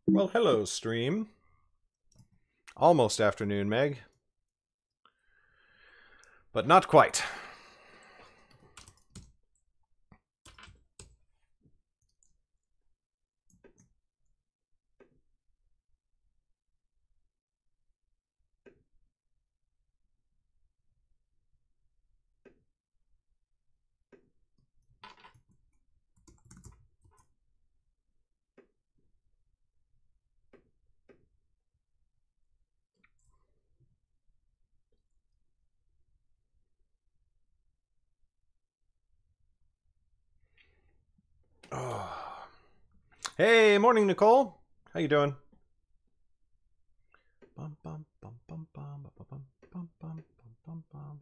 Well, hello, stream. Almost afternoon, Meg. But not quite. Oh. Hey, morning, Nicole. How you doing? Bum, bum, bum, bum, bum, bum, bum, bum, bum, bum, bum.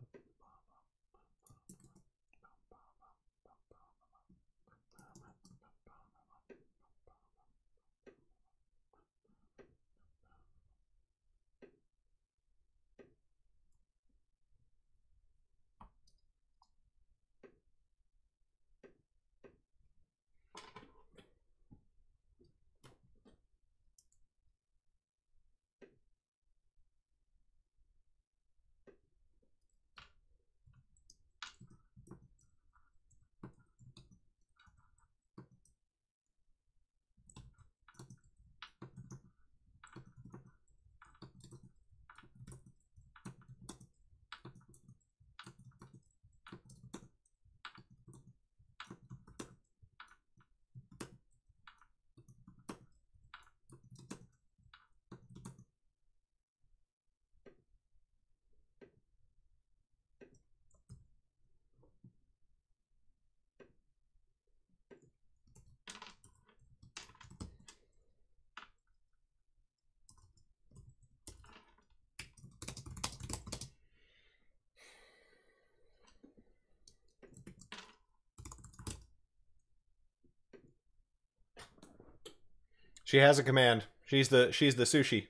She has a command. She's the sushi.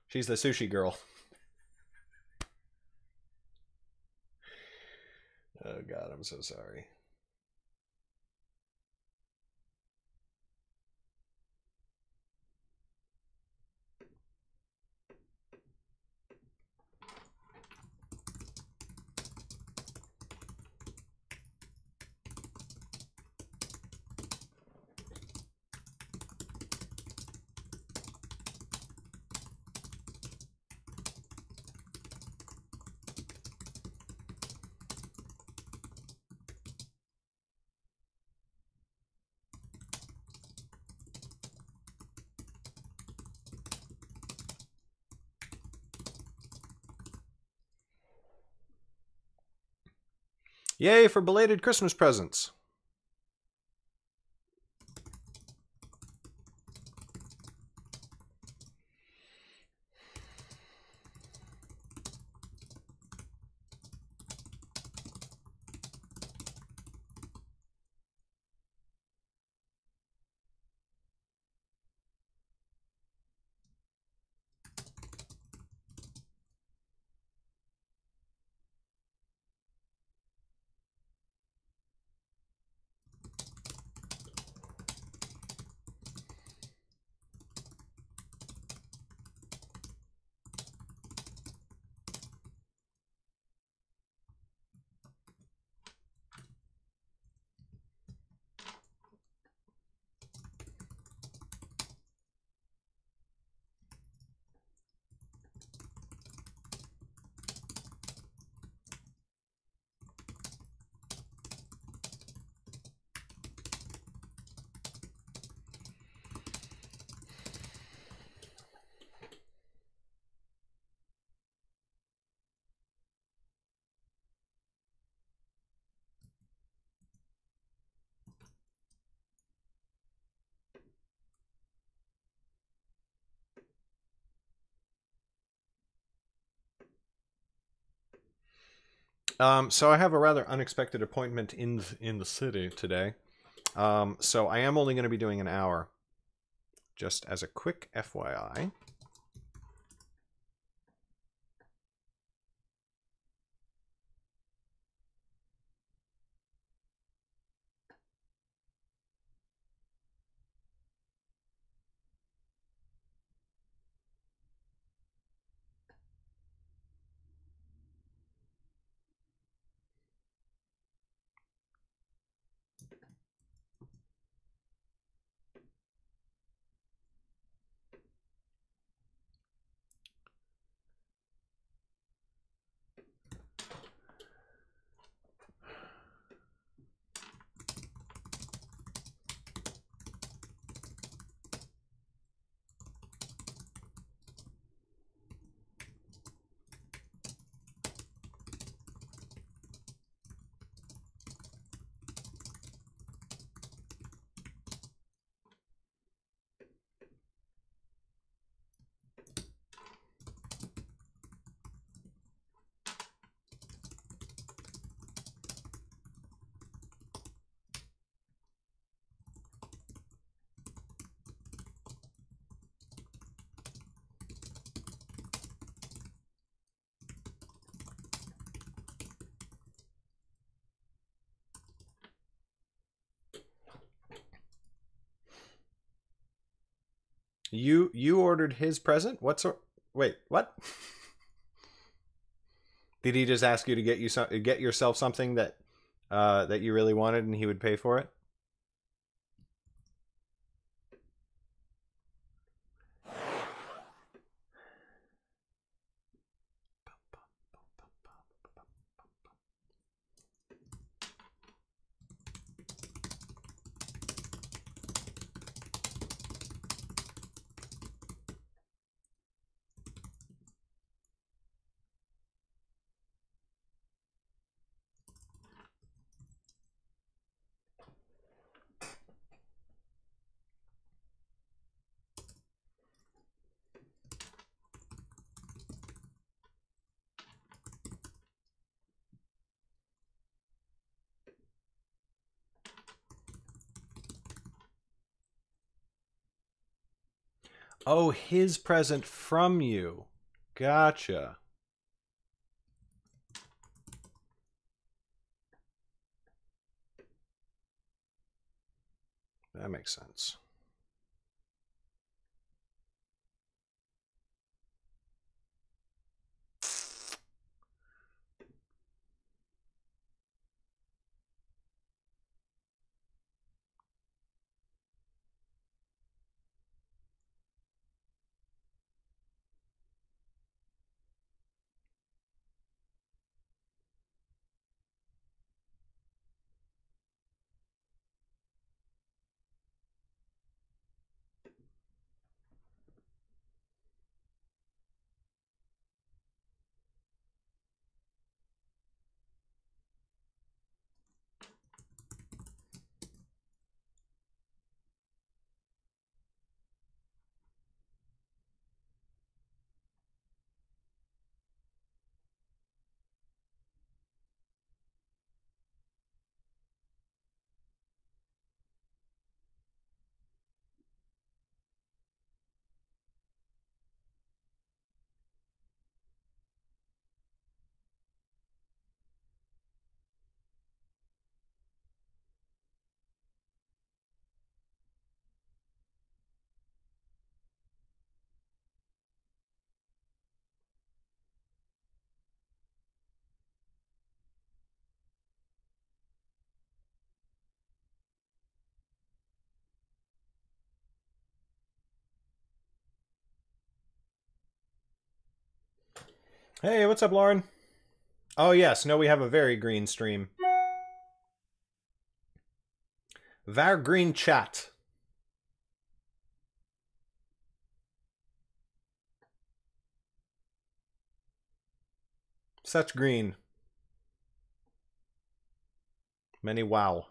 She's the sushi girl. Oh God, I'm so sorry. Yay for belated Christmas presents. So I have a rather unexpected appointment in the city today. So I am only going to be doing an hour. Just as a quick FYI. You ordered his present? Wait, what? Did he just ask you to get yourself something that that you really wanted and he would pay for it? Oh, his present from you. Gotcha. That makes sense. Hey, what's up, Lauren? Oh, yes. No, we have a very green stream. Var green chat. Such green. Many wow.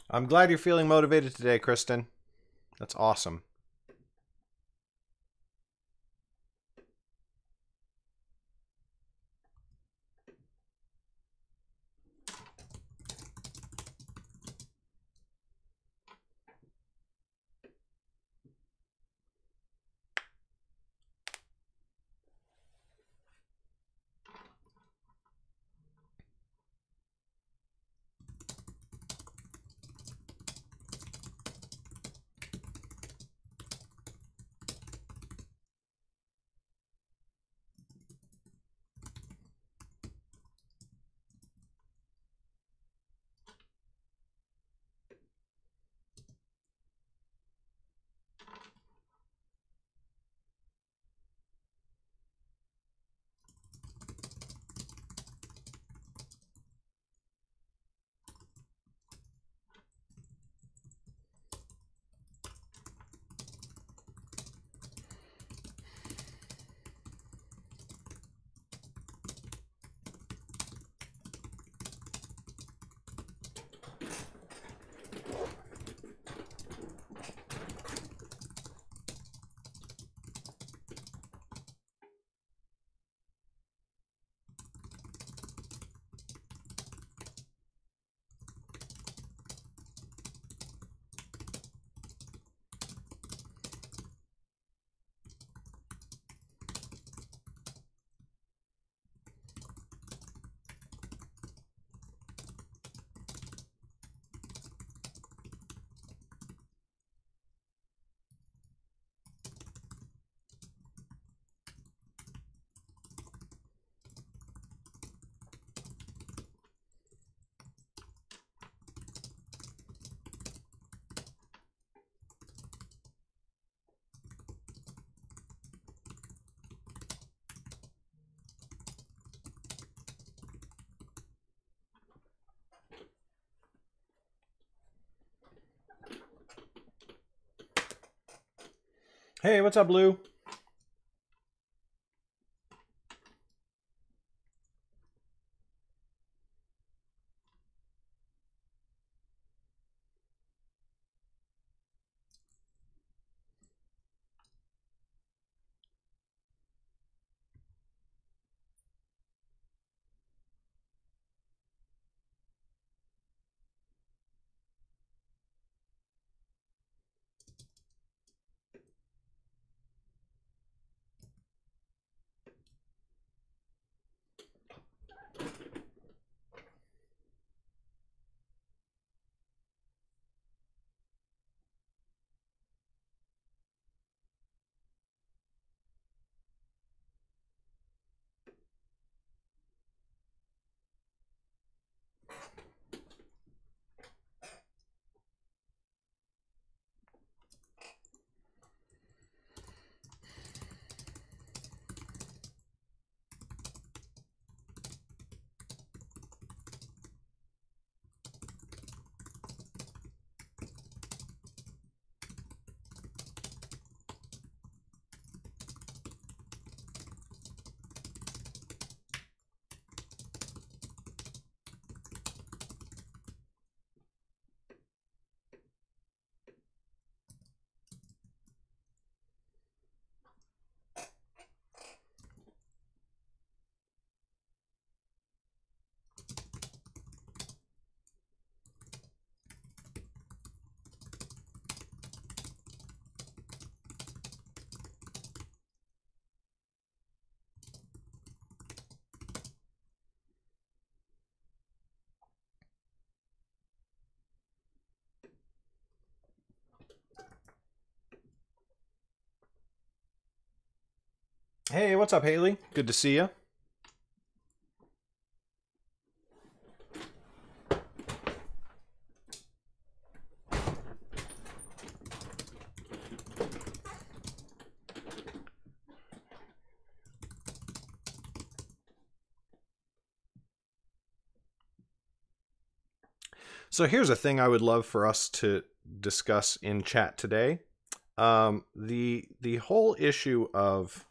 I'm glad you're feeling motivated today, Kristen. That's awesome. Hey, what's up, Lou? Hey, what's up, Haley? Good to see you. So here's a thing I would love for us to discuss in chat today. The whole issue of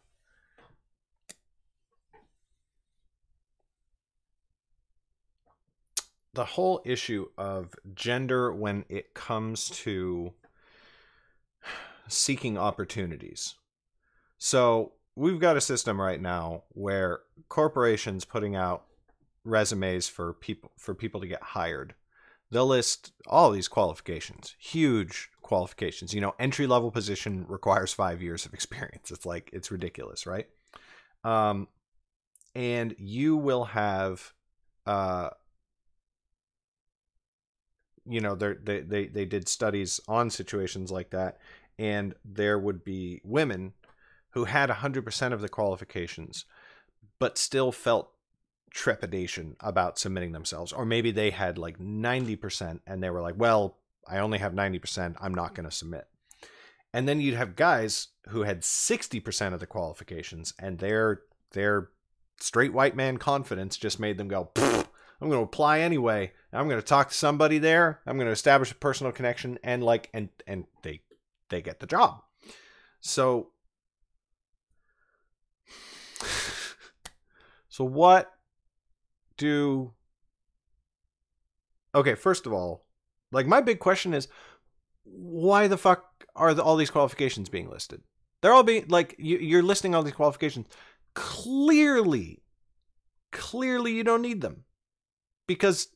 gender when it comes to seeking opportunities. So we've got a system right now where corporations putting out resumes for people to get hired. They'll list all these qualifications, huge qualifications. You know, entry-level position requires 5 years of experience. It's like, it's ridiculous, right? And you will have, you know, they did studies on situations like that, and there would be women who had 100% of the qualifications, but still felt trepidation about submitting themselves. Or maybe they had like 90% and they were like, well, I only have 90%, I'm not going to submit. And then you'd have guys who had 60% of the qualifications, and their straight white man confidence just made them go, I'm going to apply anyway. I'm going to talk to somebody there. I'm going to establish a personal connection, and like, and they get the job. So what do... Okay, first of all, like, my big question is, why the fuck are all these qualifications being listed? They're all being, like, you're listing all these qualifications. Clearly you don't need them. Because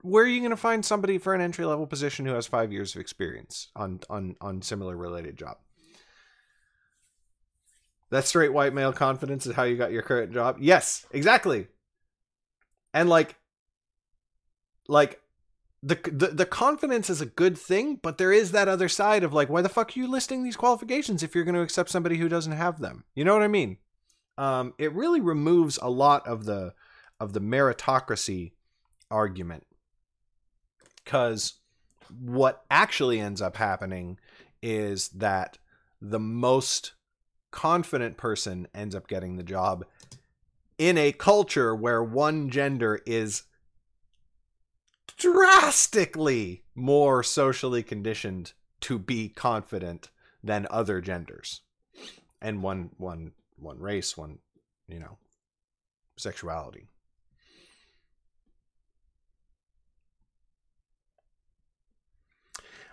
where are you going to find somebody for an entry-level position who has 5 years of experience on similar related job? That straight white male confidence is how you got your current job? Yes, exactly. And like the confidence is a good thing, but there is that other side of like, why the fuck are you listing these qualifications if you're going to accept somebody who doesn't have them? You know what I mean? It really removes a lot of the meritocracy argument, because what actually ends up happening is that the most confident person ends up getting the job in a culture where one gender is drastically more socially conditioned to be confident than other genders. and one race, one, you know, sexuality.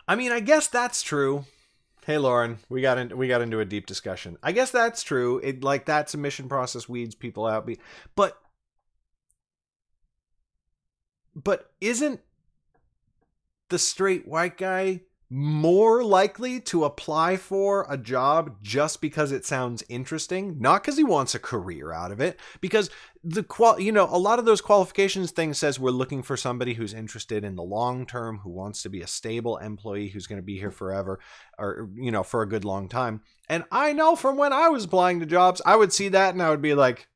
I mean, I guess that's true. Hey Lauren, we got into a deep discussion. I guess that's true. It, like, that submission process weeds people out. But isn't the straight white guy more likely to apply for a job just because it sounds interesting, not because he wants a career out of it? Because a lot of those qualifications things says we're looking for somebody who's interested in the long term, who wants to be a stable employee, who's going to be here forever, or, you know, for a good long time. And I know from when I was applying to jobs, I would see that and I would be like,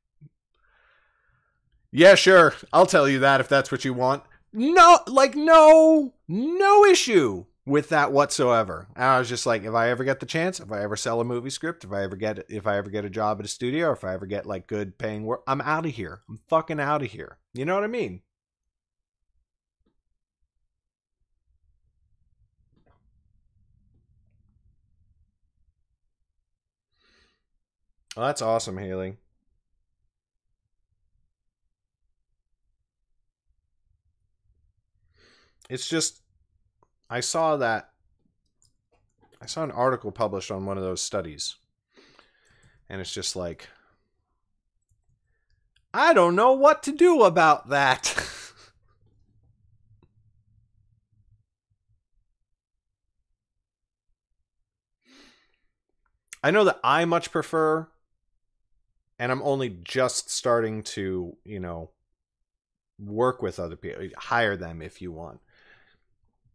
yeah, sure, I'll tell you that if that's what you want. No, like, no issue with that whatsoever. And I was just like, if I ever get the chance, if I ever sell a movie script, if I ever get a job at a studio, or if I ever get like good paying work, I'm out of here. I'm fucking out of here. You know what I mean? Well, that's awesome, Haley. It's just, I saw an article published on one of those studies, and it's just like, I don't know what to do about that. I know that I much prefer, and I'm only just starting to, you know, work with other people, hire them if you want.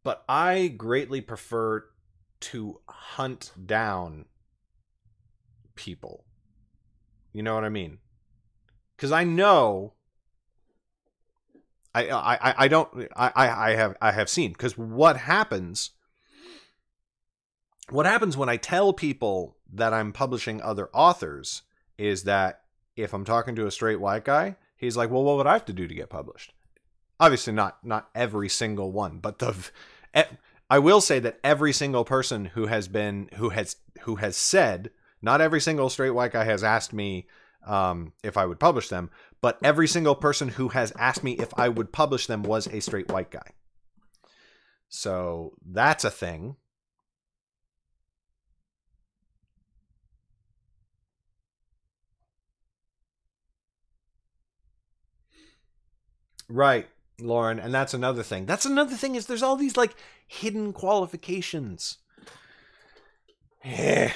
But I greatly prefer to hunt down people. You know what I mean? Because I know I have seen, because what happens when I tell people that I'm publishing other authors is that if I'm talking to a straight white guy, he's like, well, what would I have to do to get published? Obviously not every single one, but I will say that every single person who has said, not every single straight white guy has asked me if I would publish them, but every single person who has asked me if I would publish them was a straight white guy. So that's a thing. Right, Lauren, and that's another thing. That's another thing, is there's all these like hidden qualifications. Yeah.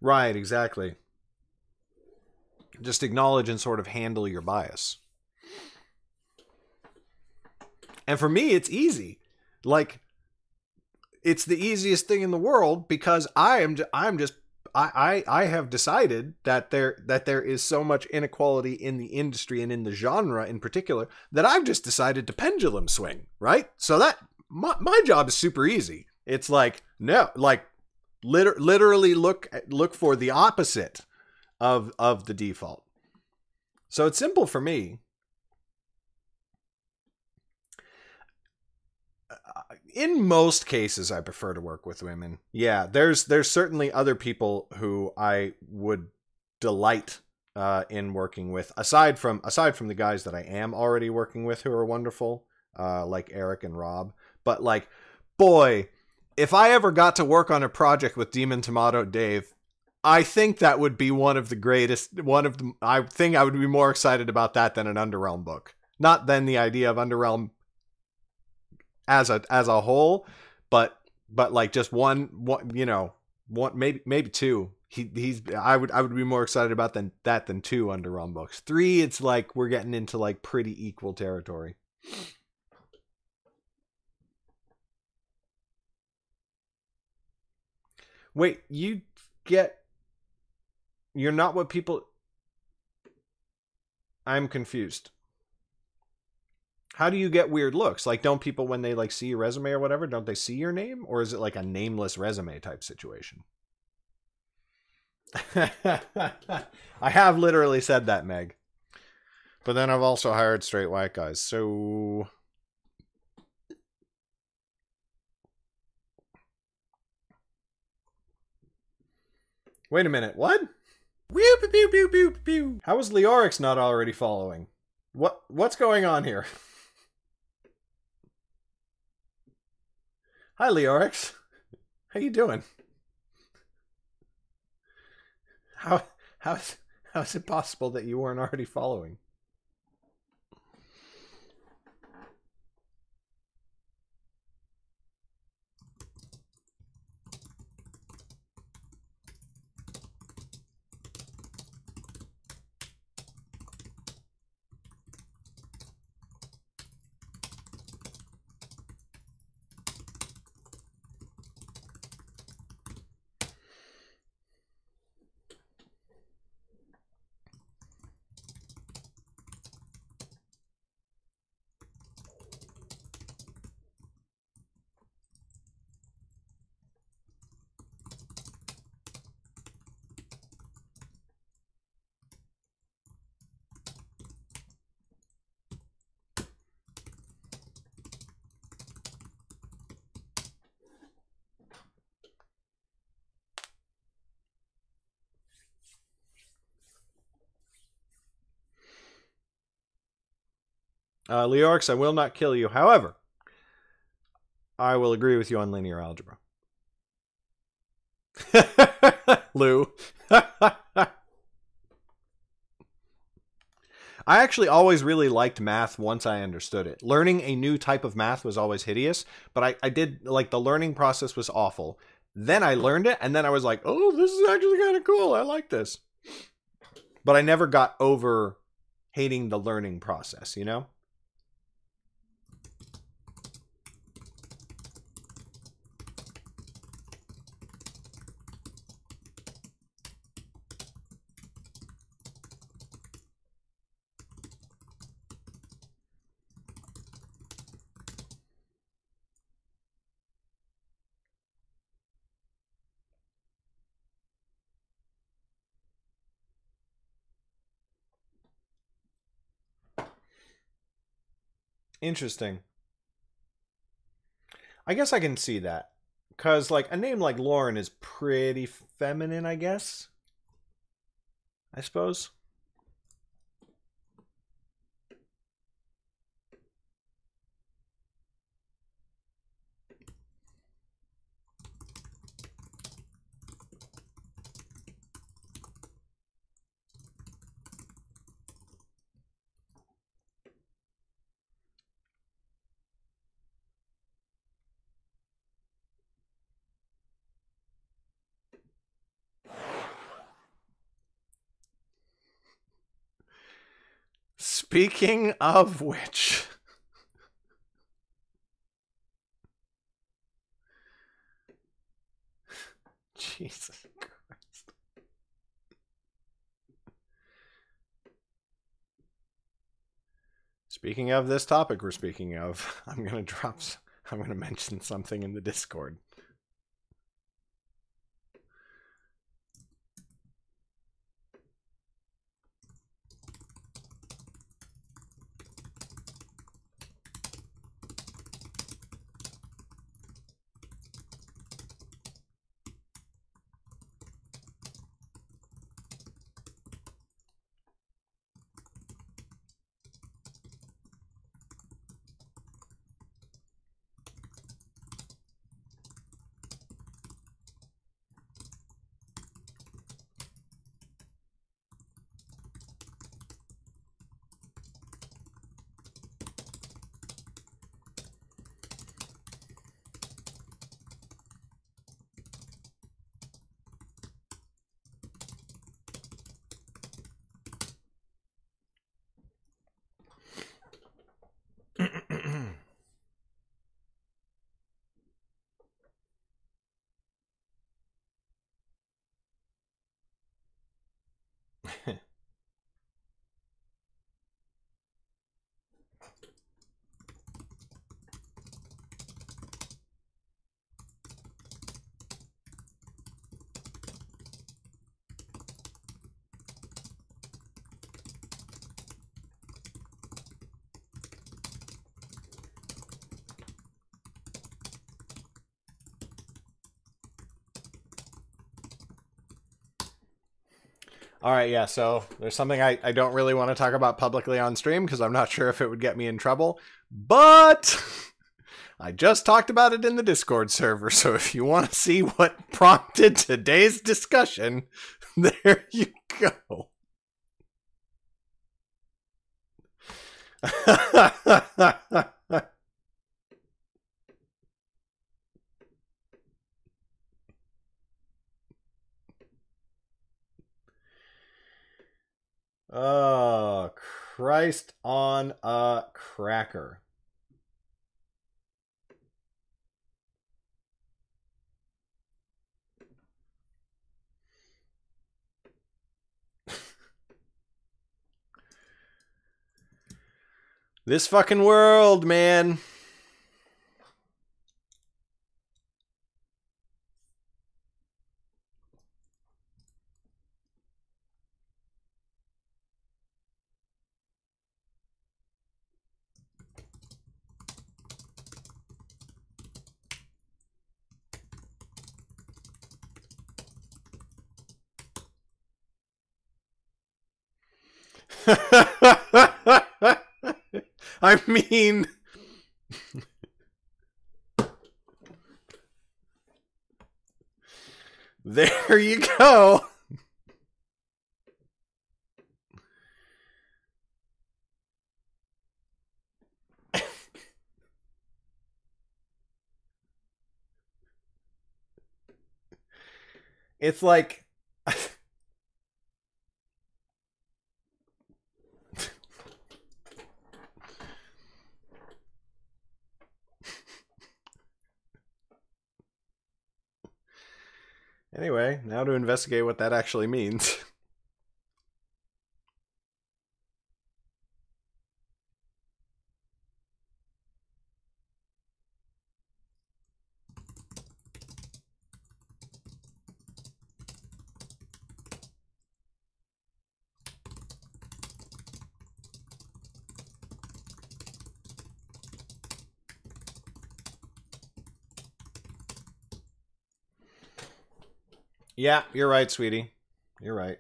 Right, exactly. Just acknowledge and sort of handle your bias. And for me, it's easy. Like, it's the easiest thing in the world, because I have decided that there is so much inequality in the industry and in the genre in particular, that I've just decided to pendulum swing, right? So that my job is super easy. It's like, no, like, literally look for the opposite of the default. So it's simple for me. In most cases, I prefer to work with women. Yeah, there's certainly other people who I would delight in working with, aside from the guys that I am already working with, who are wonderful, like Eric and Rob. But like, boy, if I ever got to work on a project with Demon Tomato Dave, I think that would be one of the greatest. I think I would be more excited about that than an Underrealm book. Not than the idea of Underrealm as a whole, but like just one, you know, one, maybe two. I would be more excited about than two Underrealm books. 3, it's like we're getting into like pretty equal territory. Wait, you're not what people... I'm confused. How do you get weird looks? Like, don't people, when they like see your resume or whatever, don't they see your name? Or is it like a nameless resume type situation? I have literally said that, Meg. But then I've also hired straight white guys. So wait a minute. What? How is Leorix not already following? What's going on here? Hi, Leorix. How you doing? How is it possible that you weren't already following? Leorix, I will not kill you. However, I will agree with you on linear algebra. Lou. I actually always really liked math once I understood it. Learning a new type of math was always hideous, but I did, like, the learning process was awful. Then I learned it, and then I was like, oh, this is actually kind of cool. I like this. But I never got over hating the learning process, you know? Interesting. I guess I can see that. Because, like, a name like Lauren is pretty feminine, I guess. I suppose. Speaking of which... Jesus Christ. Speaking of this topic we're speaking of, I'm going to mention something in the Discord. All right, yeah, so there's something I don't really want to talk about publicly on stream because I'm not sure if it would get me in trouble, but I just talked about it in the Discord server, so if you want to see what prompted today's discussion, there you go. Oh, Christ on a cracker. This fucking world, man. I mean, there you go. It's like anyway, now to investigate what that actually means. Yeah, you're right, sweetie. You're right.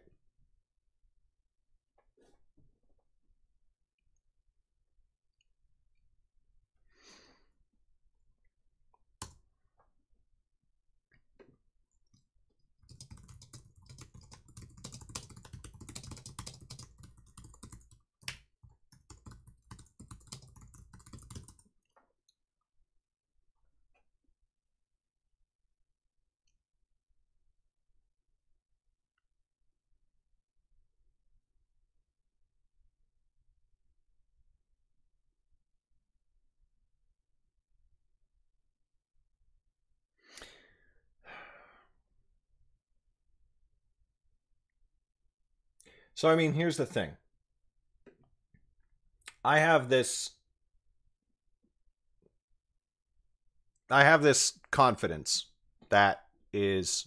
So, I mean, here's the thing. I have this confidence that is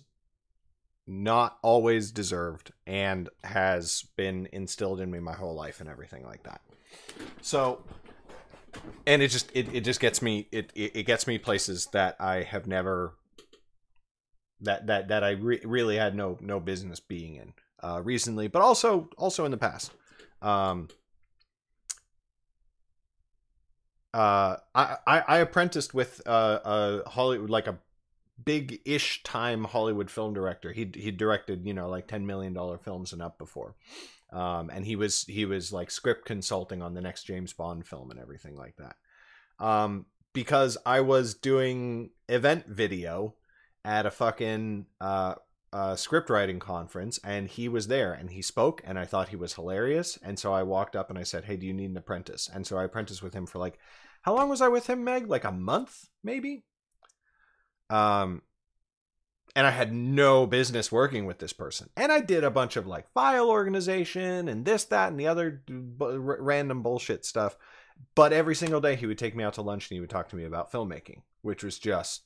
not always deserved and has been instilled in me my whole life and everything like that. So, and it just gets me it gets me places that I have never that I really had no business being in recently, but also in the past. I apprenticed with a Hollywood, like a big-ish time Hollywood film director. He directed, you know, like $10 million films and up before. And he was like script consulting on the next James Bond film and everything like that. Because I was doing event video at a fucking script writing conference, and he was there and he spoke, and I thought he was hilarious. And so I walked up and I said, "Hey, do you need an apprentice?" And so I apprenticed with him for like, how long was I with him, Meg? Like a month, maybe. And I had no business working with this person. And I did a bunch of like file organization and this, that, and the other random bullshit stuff. But every single day he would take me out to lunch and he would talk to me about filmmaking, which was just,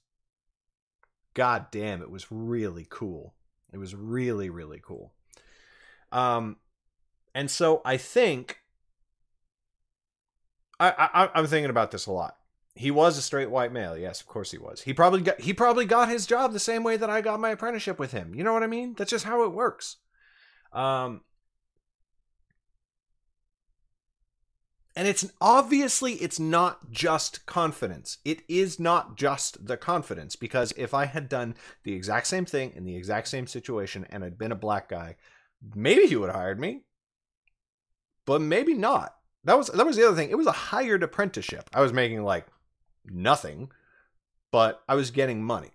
god damn, it was really cool. It was really, really cool. And so I think I'm thinking about this a lot. He was a straight white male. Yes, of course he was. He probably got his job the same way that I got my apprenticeship with him. You know what I mean? That's just how it works. Um, and it's obviously it's not just confidence. It is not just the confidence, because if I had done the exact same thing in the exact same situation and I'd been a black guy, maybe he would have hired me, but maybe not. That was the other thing. It was a hired apprenticeship. I was making like nothing, but I was getting money.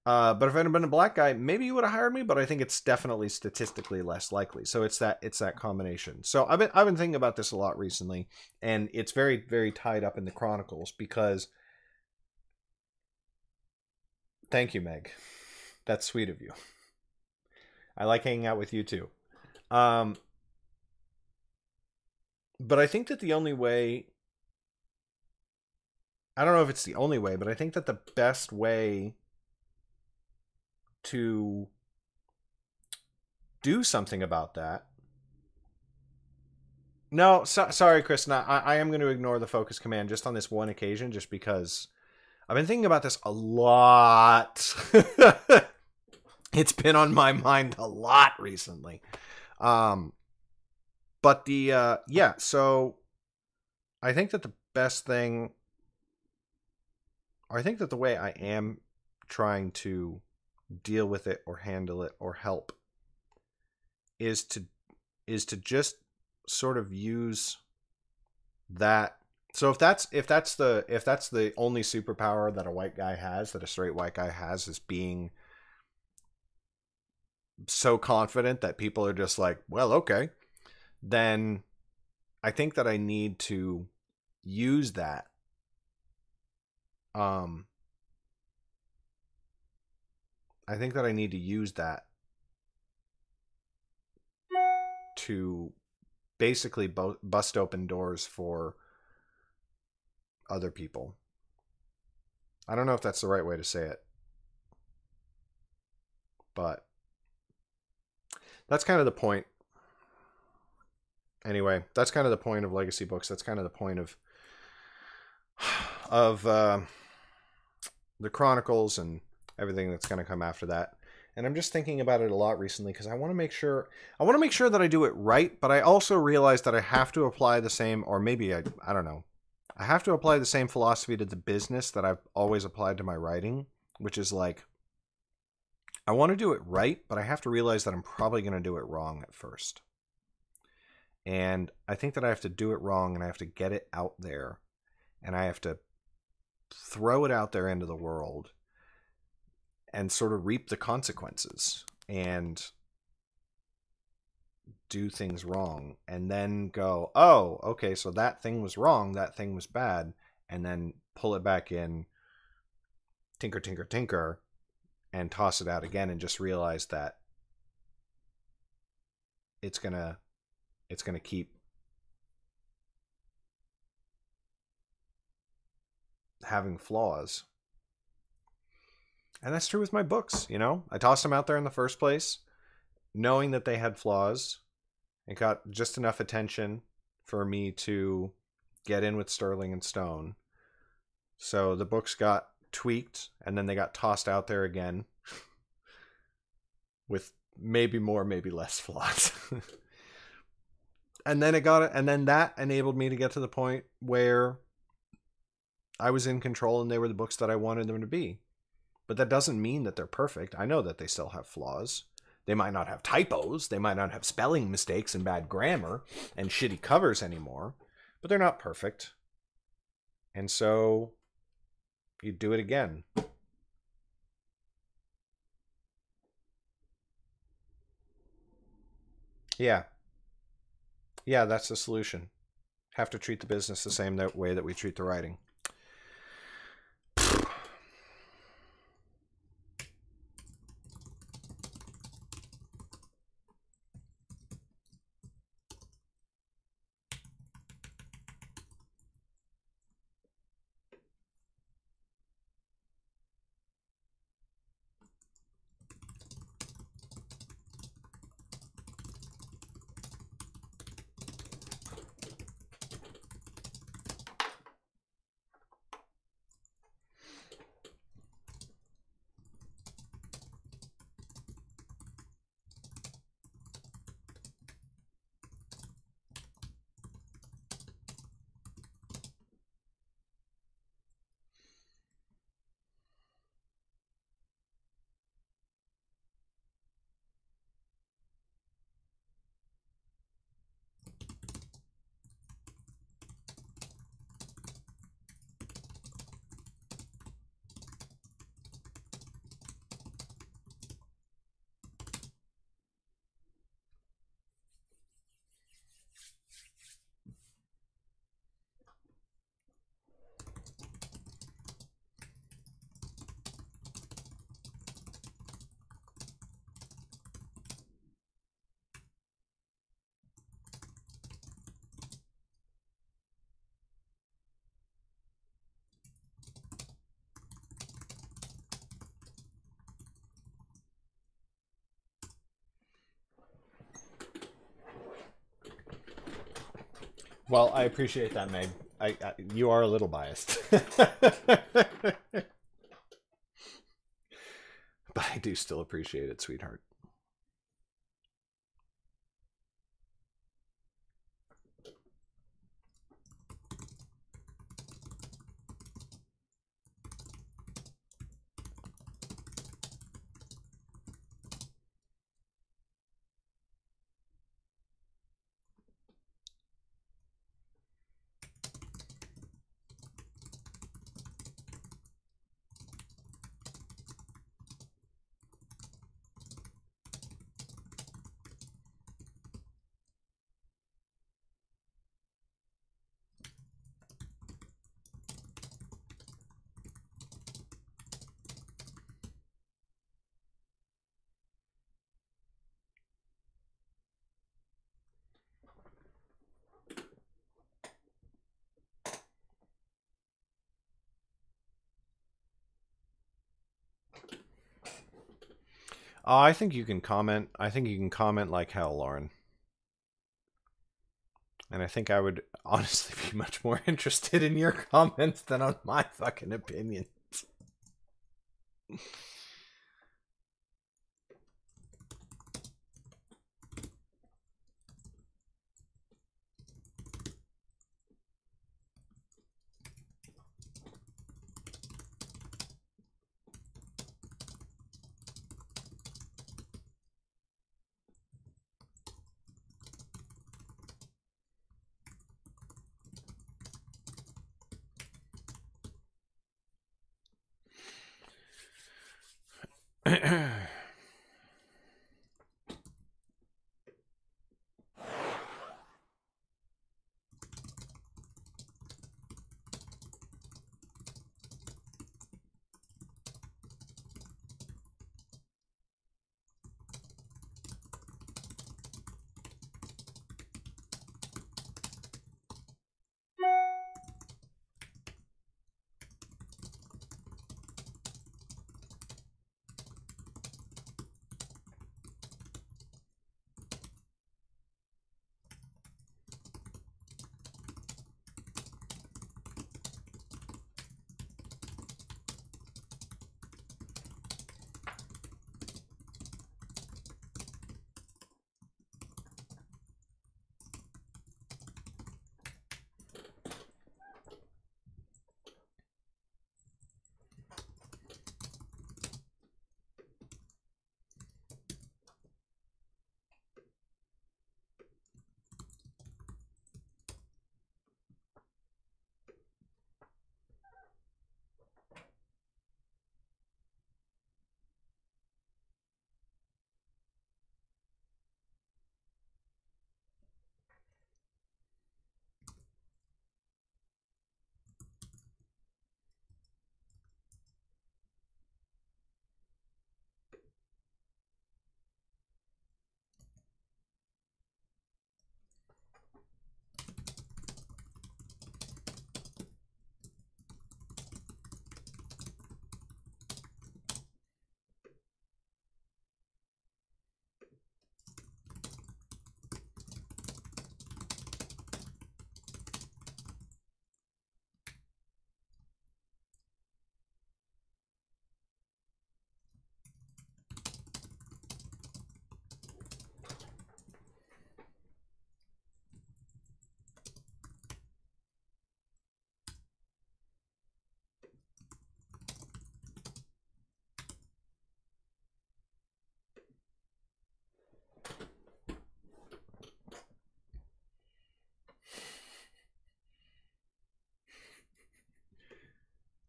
But if I had been a black guy, maybe you would have hired me, but I think it's definitely statistically less likely. So it's that combination. So I've been thinking about this a lot recently, and it's very, very tied up in the Chronicles because thank you, Meg. That's sweet of you. I like hanging out with you too. But I think that the only way, I don't know if it's the only way, but I think that the best way to do something about that. No, sorry, Kristen. I am going to ignore the focus command just on this one occasion, just because I've been thinking about this a lot. It's been on my mind a lot recently. But yeah, so I think that the best thing, I think that the way I am trying to deal with it or handle it or help is to just sort of use that. So if that's the only superpower that a white guy has, that a straight white guy has, is being so confident that people are just like, well, okay, then I think that I need to use that. I think that I need to use that to basically bust open doors for other people. I don't know if that's the right way to say it, but that's kind of the point. Anyway, that's kind of the point of legacy books. That's kind of the point of the Chronicles and everything that's going to come after that. And I'm just thinking about it a lot recently because I want to make sure that I do it right, but I also realize that I have to apply the same, or maybe I don't know. I have to apply the same philosophy to the business that I've always applied to my writing, which is like, I want to do it right, but I have to realize that I'm probably going to do it wrong at first. And I think that I have to do it wrong, and I have to get it out there, and I have to throw it out there into the world and sort of reap the consequences and do things wrong, and then go, oh, okay, so that thing was wrong, that thing was bad, and then pull it back in, tinker, tinker, tinker, and toss it out again, and just realize that it's gonna keep having flaws. And that's true with my books, you know? I tossed them out there in the first place, knowing that they had flaws. It got just enough attention for me to get in with Sterling and Stone. So the books got tweaked, and then they got tossed out there again with maybe more, maybe less flaws. And then that enabled me to get to the point where I was in control and they were the books that I wanted them to be. But that doesn't mean that they're perfect. I know that they still have flaws. They might not have typos. They might not have spelling mistakes and bad grammar and shitty covers anymore. But they're not perfect. And so you do it again. Yeah. Yeah, that's the solution. Have to treat the business the same way that we treat the writing. Well, I appreciate that, Meg. You are a little biased. But I do still appreciate it, sweetheart. I think you can comment. I think you can comment like hell, Lauren. And I think I would honestly be much more interested in your comments than on my fucking opinions.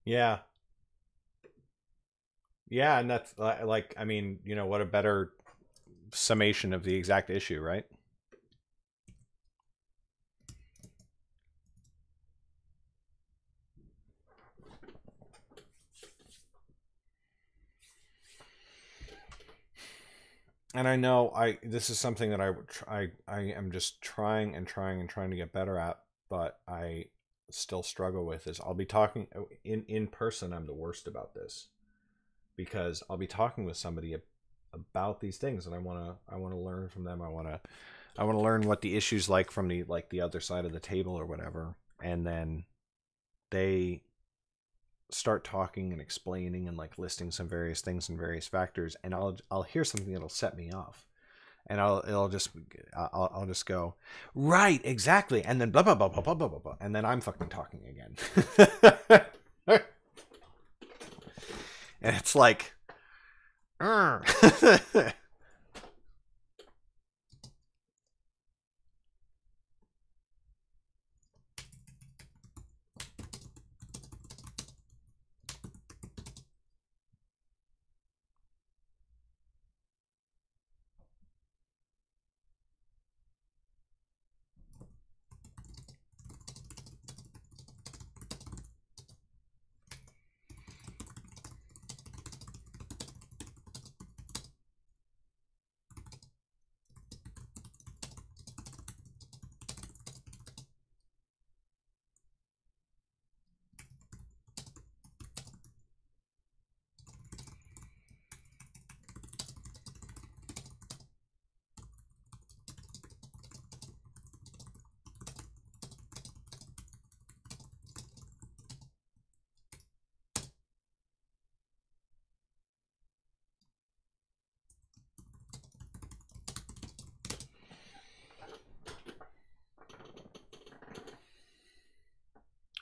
Yeah. Yeah, and that's like, I mean, you know, what a better summation of the exact issue, right? And I know this is something that I am just trying and trying and trying to get better at, but I still struggle with is I'll be talking in person. I'm the worst about this because I'll be talking with somebody about these things and I want to learn from them. I want to I want to learn what the issue's like from the other side of the table or whatever, and then they start talking and explaining and like listing some various things and various factors, and I'll hear something that'll set me off, and I'll just go, right, exactly, and then blah blah blah blah blah blah blah, blah, and then I'm fucking talking again. And it's like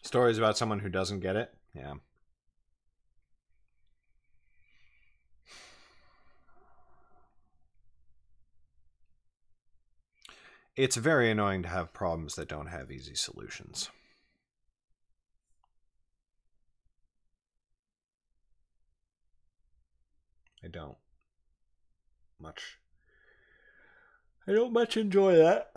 stories about someone who doesn't get it. Yeah. It's very annoying to have problems that don't have easy solutions. I don't much enjoy that.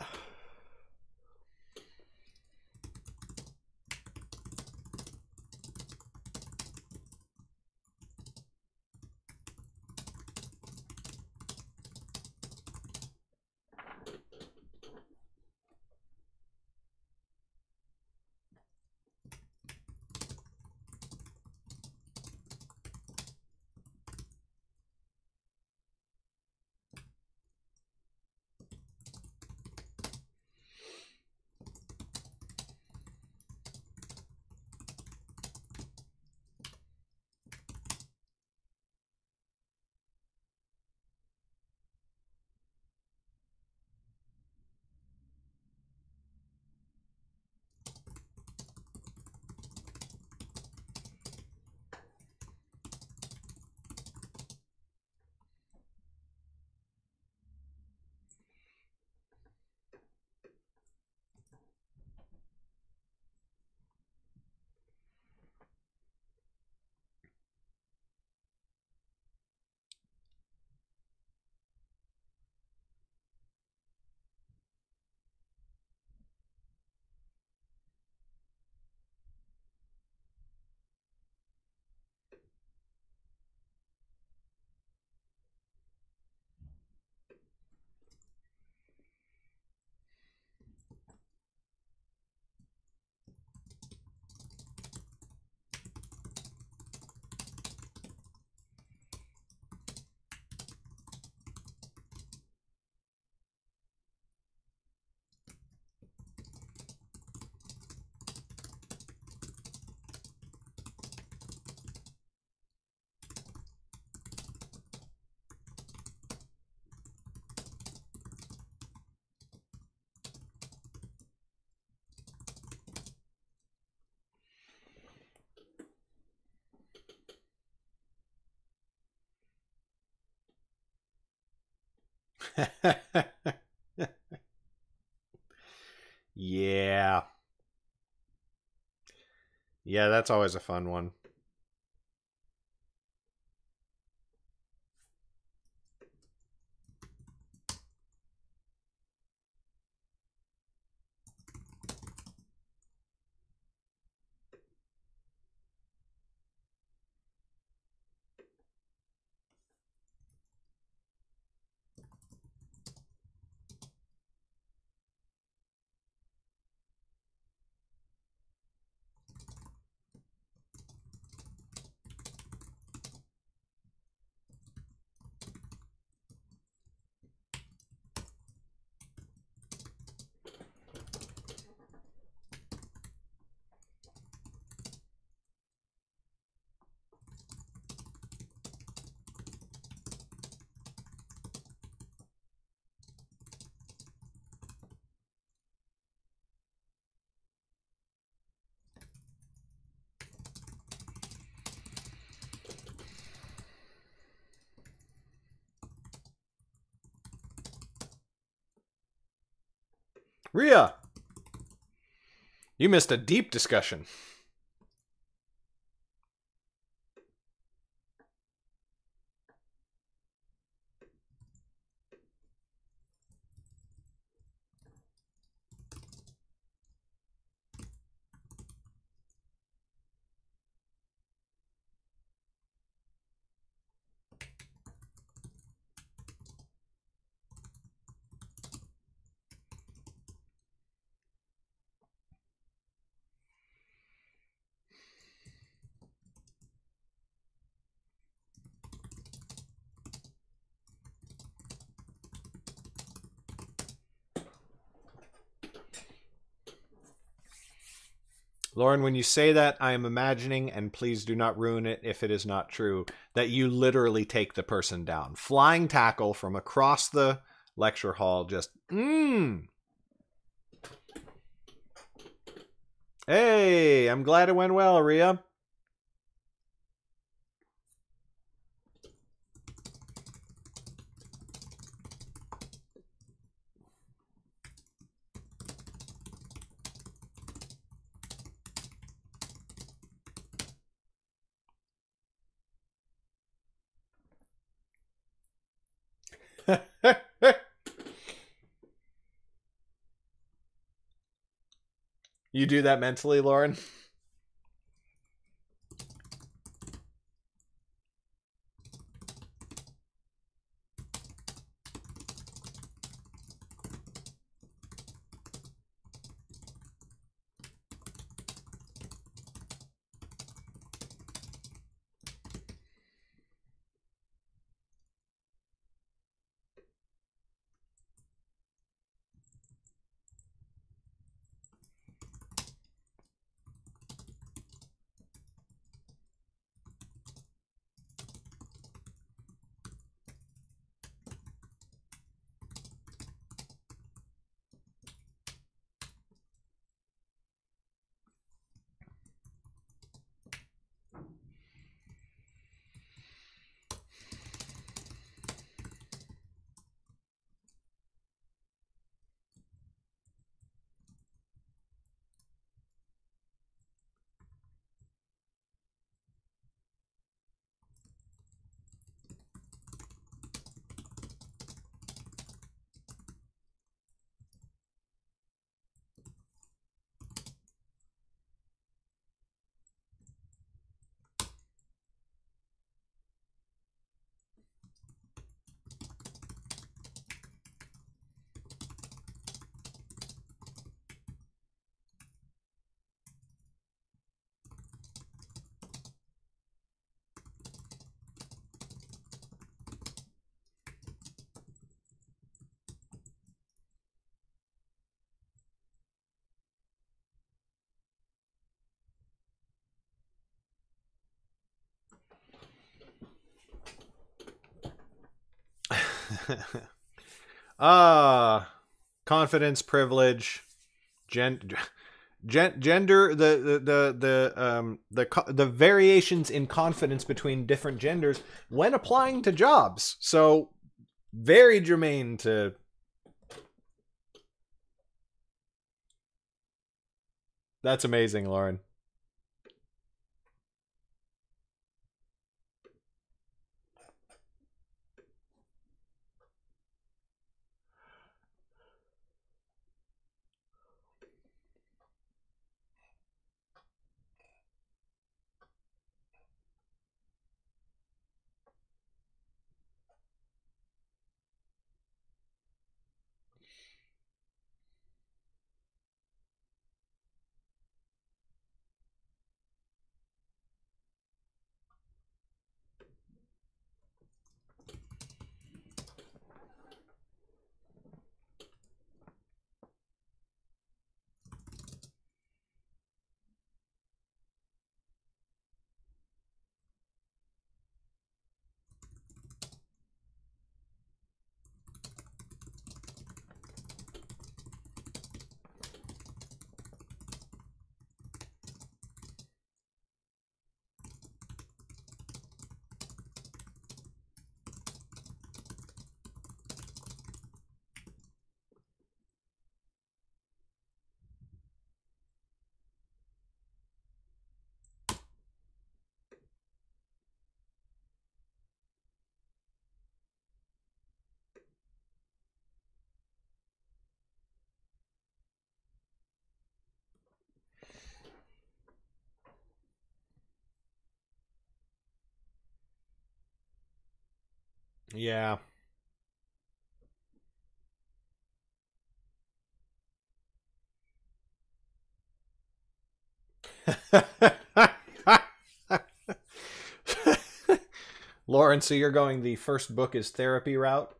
Yeah. Yeah, that's always a fun one. Rhea, you missed a deep discussion. Lauren, when you say that, I am imagining, and please do not ruin it if it is not true, that you literally take the person down. Flying tackle from across the lecture hall, just, Hey, I'm glad it went well, Rhea. You do that mentally, Lauren? Confidence, privilege, gender, the variations in confidence between different genders when applying to jobs. So very germane to. That's amazing, Lauren. Yeah. Lauren, so you're going the first book is therapy route?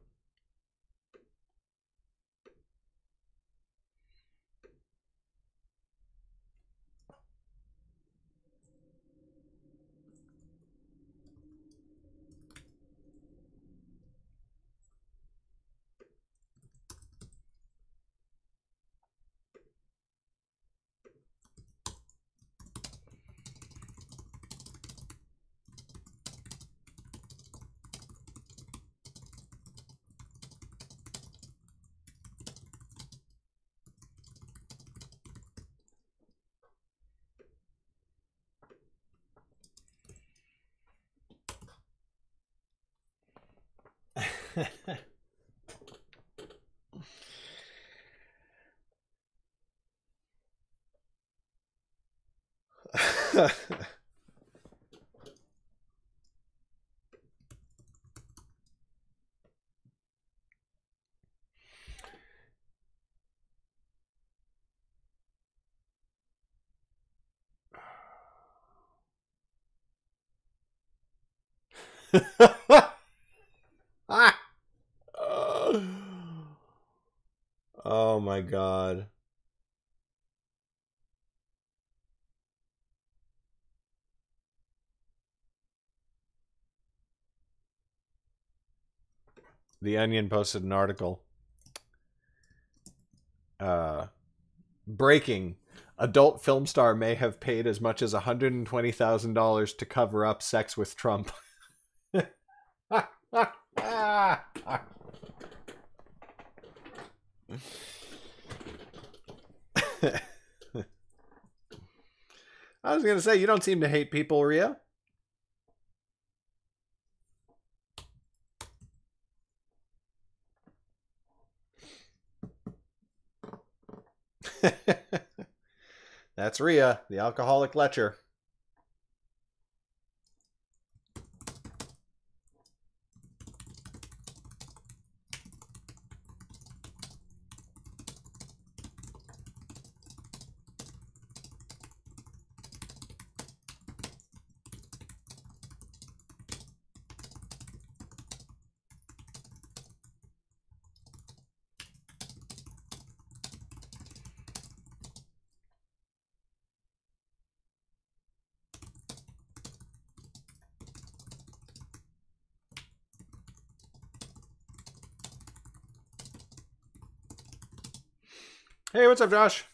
Oh my god. The Onion posted an article. Breaking. Adult film star may have paid as much as $120,000 to cover up sex with Trump. I was going to say, you don't seem to hate people, Rhea. That's Rhea, the alcoholic lecher. Hey, what's up, Josh?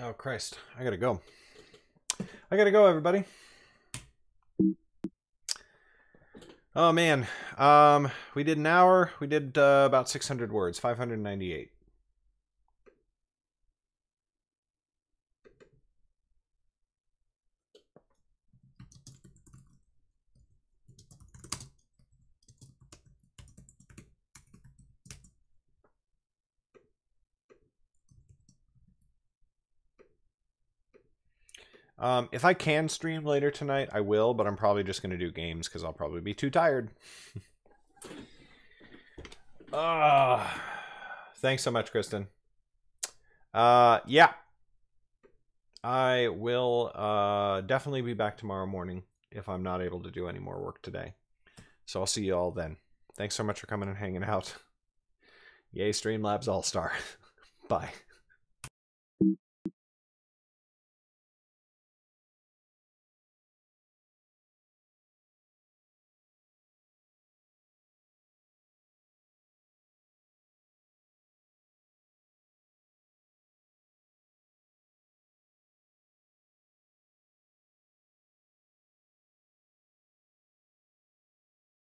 Oh, Christ. I gotta go. I gotta go, everybody. Oh, man. We did an hour. We did about 600 words, 598. If I can stream later tonight, I will, but I'm probably just going to do games because I'll probably be too tired. Thanks so much, Kristen. Yeah. I will definitely be back tomorrow morning if I'm not able to do any more work today. So I'll see you all then. Thanks so much for coming and hanging out. Yay, Streamlabs All-Star. Bye.